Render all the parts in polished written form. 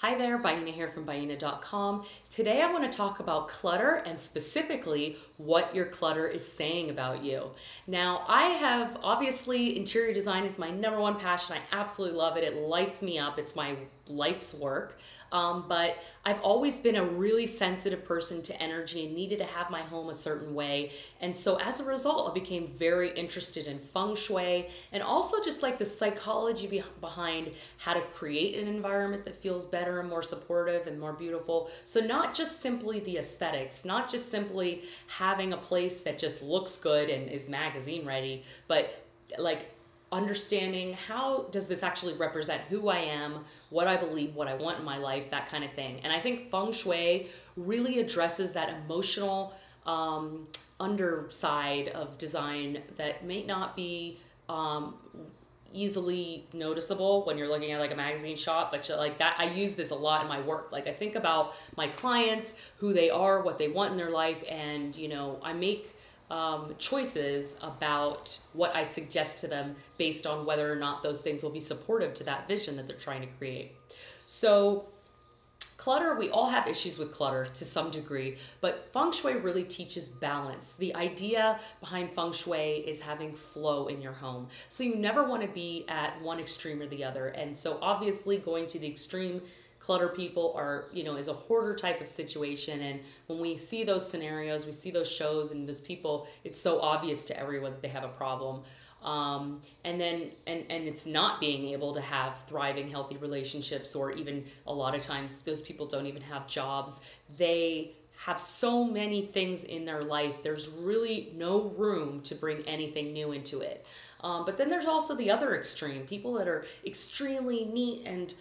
Hi there, Baina here from Baina.com. Today I want to talk about clutter and specifically what your clutter is saying about you. Now, I have obviously interior design is my number one passion. I absolutely love it. It lights me up. It's my life's work. But I've always been a really sensitive person to energy and needed to have my home a certain way. And so as a result, I became very interested in feng shui and also just like the psychology behind how to create an environment that feels better and more supportive and more beautiful. So not just simply the aesthetics, not just simply having a place that just looks good and is magazine ready, but like understanding how does this actually represent who I am, what I believe, what I want in my life, that kind of thing. And I think feng shui really addresses that emotional underside of design that may not be easily noticeable when you're looking at like a magazine shop, but like that, I use this a lot in my work. Like I think about my clients, who they are, what they want in their life, and I make choices about what I suggest to them based on whether or not those things will be supportive to that vision that they're trying to create. So clutter, we all have issues with clutter to some degree, but feng shui really teaches balance. The idea behind feng shui is having flow in your home. So you never want to be at one extreme or the other. And so obviously going to the extreme clutter people are, is a hoarder type of situation. And when we see those scenarios, we see those shows and those people, it's so obvious to everyone that they have a problem. And it's not being able to have thriving, healthy relationships, or even a lot of times those people don't even have jobs. They have so many things in their life. There's really no room to bring anything new into it. But then there's also the other extreme, people that are extremely neat and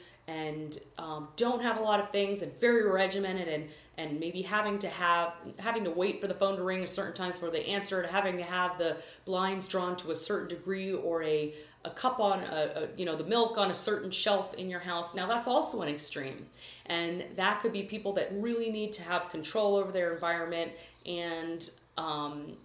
don't have a lot of things and very regimented and maybe having to wait for the phone to ring at certain times for the answer, to having to have the blinds drawn to a certain degree, or a cup on the milk on a certain shelf in your house. Now that's also an extreme, and that could be people that really need to have control over their environment and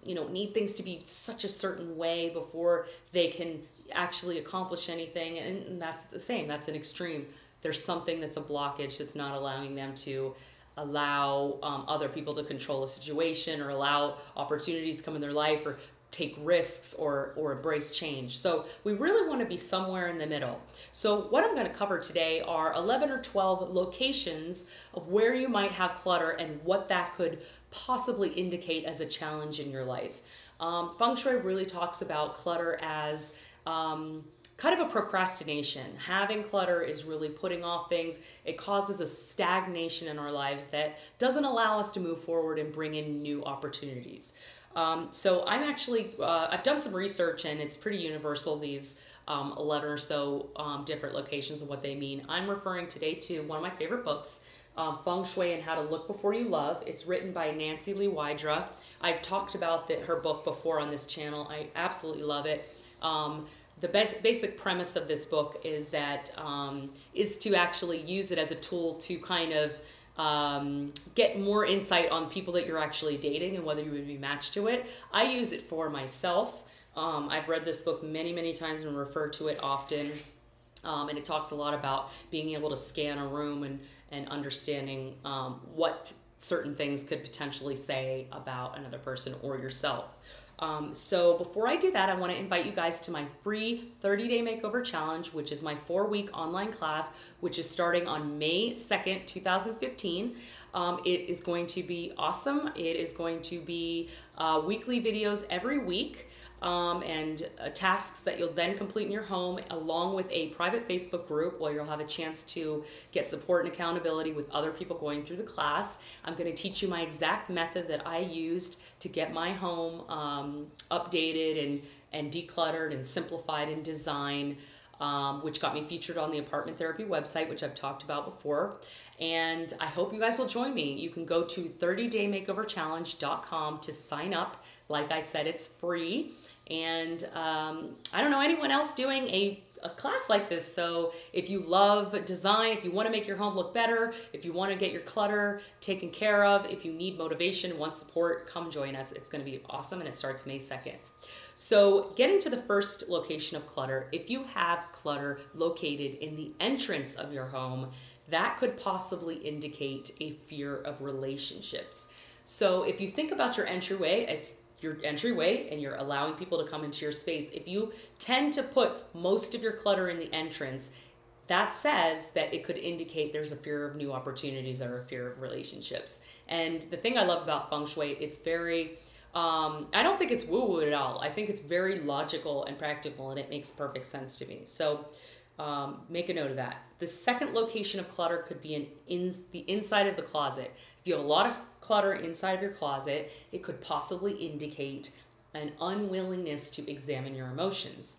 need things to be such a certain way before they can actually accomplish anything, and that's the same. That's an extreme. There's something that's a blockage that's not allowing them to allow other people to control a situation, or allow opportunities to come in their life, or take risks, or embrace change. So we really want to be somewhere in the middle. So what I'm going to cover today are 11 or 12 locations of where you might have clutter and what that could possibly indicate as a challenge in your life. Feng Shui really talks about clutter as kind of a procrastination. Having clutter is really putting off things. It causes a stagnation in our lives that doesn't allow us to move forward and bring in new opportunities. So I'm actually, I've done some research, and it's pretty universal, these 11 or so different locations and what they mean. I'm referring today to one of my favorite books, Feng Shui and How to Look Before You Love. It's written by Nancy Lee Wydra. I've talked about her book before on this channel. I absolutely love it. The basic premise of this book is that is to actually use it as a tool to kind of get more insight on people that you're actually dating and whether you would be matched to it. I use it for myself. I've read this book many, many times and refer to it often. And it talks a lot about being able to scan a room and understanding what certain things could potentially say about another person or yourself. So before I do that, I want to invite you guys to my free 30-day makeover challenge, which is my 4-week online class, which is starting on May 2nd, 2015. It is going to be awesome. It is going to be weekly videos every week, and tasks that you'll then complete in your home, along with a private Facebook group where you'll have a chance to get support and accountability with other people going through the class. I'm going to teach you my exact method that I used to get my home updated and decluttered and simplified in design, which got me featured on the Apartment Therapy website, which I've talked about before. And I hope you guys will join me. You can go to 30daymakeoverchallenge.com to sign up. Like I said, it's free. And I don't know anyone else doing a class like this. So if you love design, if you want to make your home look better, if you want to get your clutter taken care of, if you need motivation, want support, come join us. It's going to be awesome, and it starts May 2nd. So getting to the first location of clutter, if you have clutter located in the entrance of your home, that could possibly indicate a fear of relationships. So if you think about your entryway, it's your entryway and you're allowing people to come into your space. If you tend to put most of your clutter in the entrance, that says that it could indicate there's a fear of new opportunities or a fear of relationships. And the thing I love about feng shui, it's very, I don't think it's woo-woo at all. I think it's very logical and practical, and it makes perfect sense to me. So make a note of that. The second location of clutter could be the inside of the closet. If you have a lot of clutter inside of your closet, it could possibly indicate an unwillingness to examine your emotions.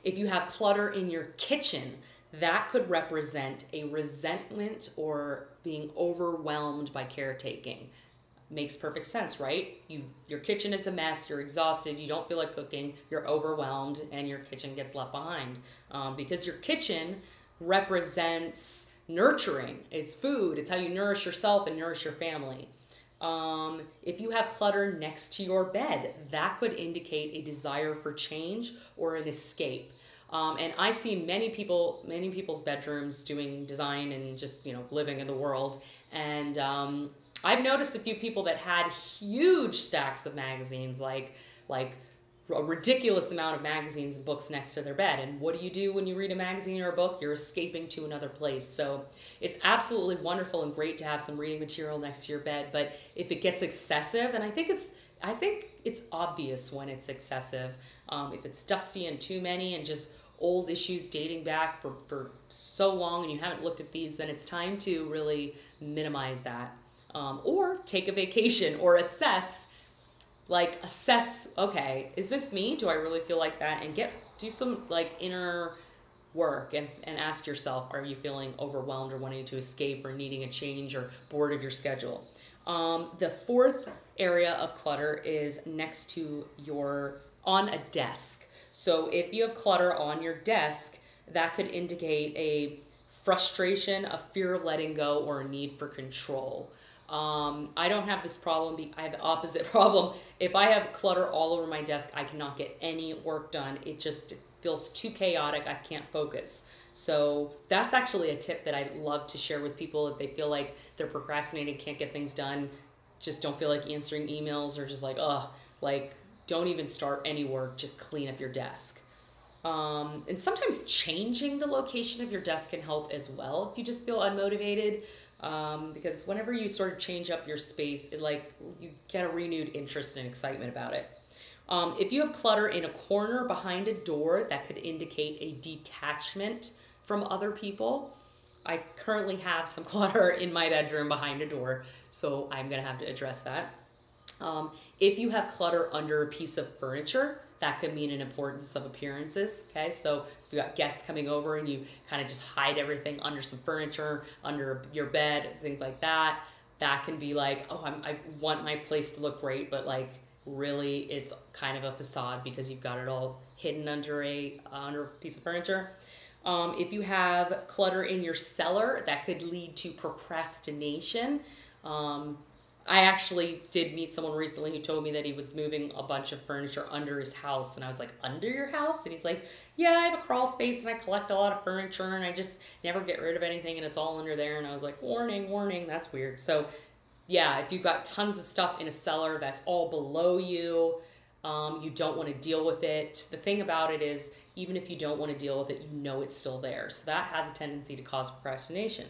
If you have clutter in your kitchen, that could represent a resentment or being overwhelmed by caretaking. Makes perfect sense, right? Your kitchen is a mess, you're exhausted, you don't feel like cooking, you're overwhelmed, and your kitchen gets left behind. Because your kitchen represents nurturing. It's food, it's how you nourish yourself and nourish your family. If you have clutter next to your bed, that could indicate a desire for change or an escape. And I've seen many people's bedrooms doing design and just, living in the world. And I've noticed a few people that had huge stacks of magazines, like a ridiculous amount of magazines and books next to their bed. And what do you do when you read a magazine or a book? You're escaping to another place. So it's absolutely wonderful and great to have some reading material next to your bed. But if it gets excessive, and I think it's obvious when it's excessive, if it's dusty and too many and just old issues dating back for so long and you haven't looked at these, then it's time to really minimize that. Or take a vacation or assess, okay, is this me? Do I really feel like that? And do some inner work and ask yourself, are you feeling overwhelmed or wanting to escape or needing a change or bored of your schedule? The fourth area of clutter is next to on a desk. So if you have clutter on your desk, that could indicate a frustration, a fear of letting go, or a need for control. I don't have this problem. I have the opposite problem. If I have clutter all over my desk, I cannot get any work done. It just feels too chaotic. I can't focus. So that's actually a tip that I love to share with people if they feel like they're procrastinating, can't get things done, just don't feel like answering emails, or just don't even start any work, just clean up your desk. And sometimes changing the location of your desk can help as well if you just feel unmotivated. Because whenever you sort of change up your space, you get a renewed interest and excitement about it. If you have clutter in a corner behind a door, that could indicate a detachment from other people. I currently have some clutter in my bedroom behind a door, so I'm going to have to address that. If you have clutter under a piece of furniture, that could mean an importance of appearances, okay? So if you got guests coming over and you kind of just hide everything under some furniture, under your bed, things like that, that can be I want my place to look great, but really it's kind of a facade because you've got it all hidden under a piece of furniture. If you have clutter in your cellar, that could lead to procrastination. I actually did meet someone recently who told me that he was moving a bunch of furniture under his house. And I was like, under your house? And he's like, yeah, I have a crawl space and I collect a lot of furniture and I just never get rid of anything and it's all under there. And I was like, warning, warning, that's weird. So yeah, if you've got tons of stuff in a cellar that's all below you, you don't want to deal with it. The thing about it is, even if you don't want to deal with it, you know it's still there. So that has a tendency to cause procrastination.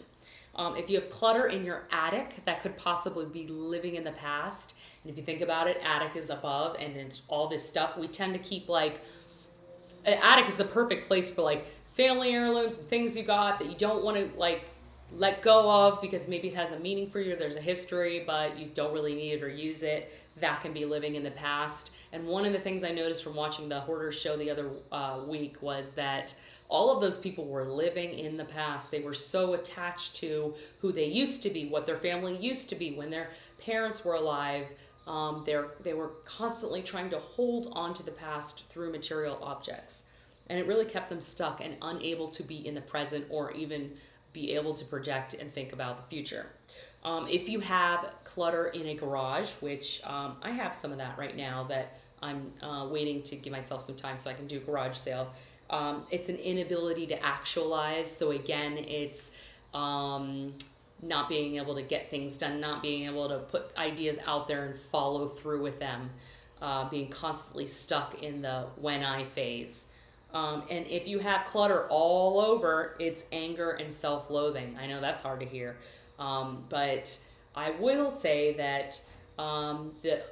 If you have clutter in your attic, that could possibly be living in the past. And if you think about it, attic is above and it's all this stuff. We tend to keep an attic is the perfect place for family heirlooms and things you got that you don't want to let go of because maybe it has a meaning for you, there's a history, but you don't really need it or use it. That can be living in the past. And one of the things I noticed from watching the Hoarders show the other week was that all of those people were living in the past. They were so attached to who they used to be, what their family used to be when their parents were alive. They were constantly trying to hold on to the past through material objects. And it really kept them stuck and unable to be in the present or even be able to project and think about the future. If you have clutter in a garage, which I have some of that right now that I'm waiting to give myself some time so I can do a garage sale. It's an inability to actualize. So again, it's not being able to get things done, not being able to put ideas out there and follow through with them, being constantly stuck in the when I phase. And if you have clutter all over, it's anger and self-loathing. I know that's hard to hear, but I will say that the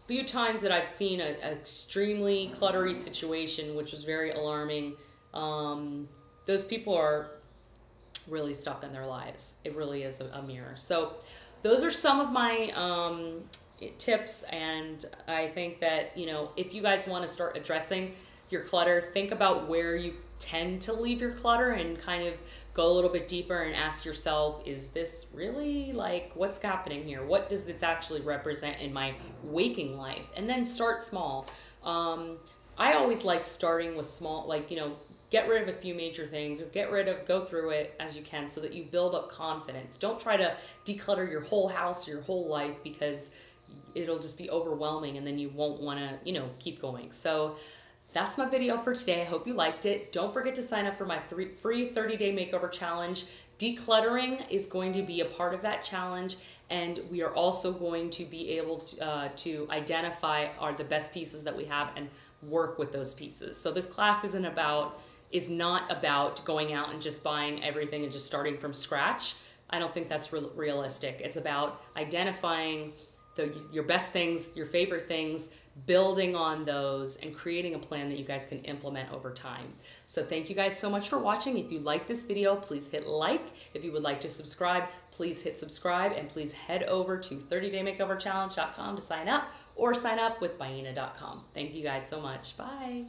few times that I've seen an extremely cluttery situation, which was very alarming, those people are really stuck in their lives. It really is a mirror. So those are some of my tips, and I think that, you know, if you guys want to start addressing your clutter, think about where you tend to leave your clutter and kind of go a little bit deeper and ask yourself, is this really, like, what's happening here? What does this actually represent in my waking life? And then start small. I always like starting with small, like, you know, get rid of a few major things, or go through it as you can so that you build up confidence. Don't try to declutter your whole house or your whole life, because it'll just be overwhelming and then you won't want to, you know, keep going. So that's my video for today. I hope you liked it. Don't forget to sign up for my free 30-day makeover challenge. Decluttering is going to be a part of that challenge, and we are also going to be able to identify the best pieces that we have and work with those pieces. So this class is not about going out and just buying everything and just starting from scratch. I don't think that's realistic. It's about identifying your best things, your favorite things, building on those, and creating a plan that you guys can implement over time. So thank you guys so much for watching. If you like this video, please hit like. If you would like to subscribe, please hit subscribe, and please head over to 30daymakeoverchallenge.com to sign up, or sign up with Baina.com. Thank you guys so much. Bye.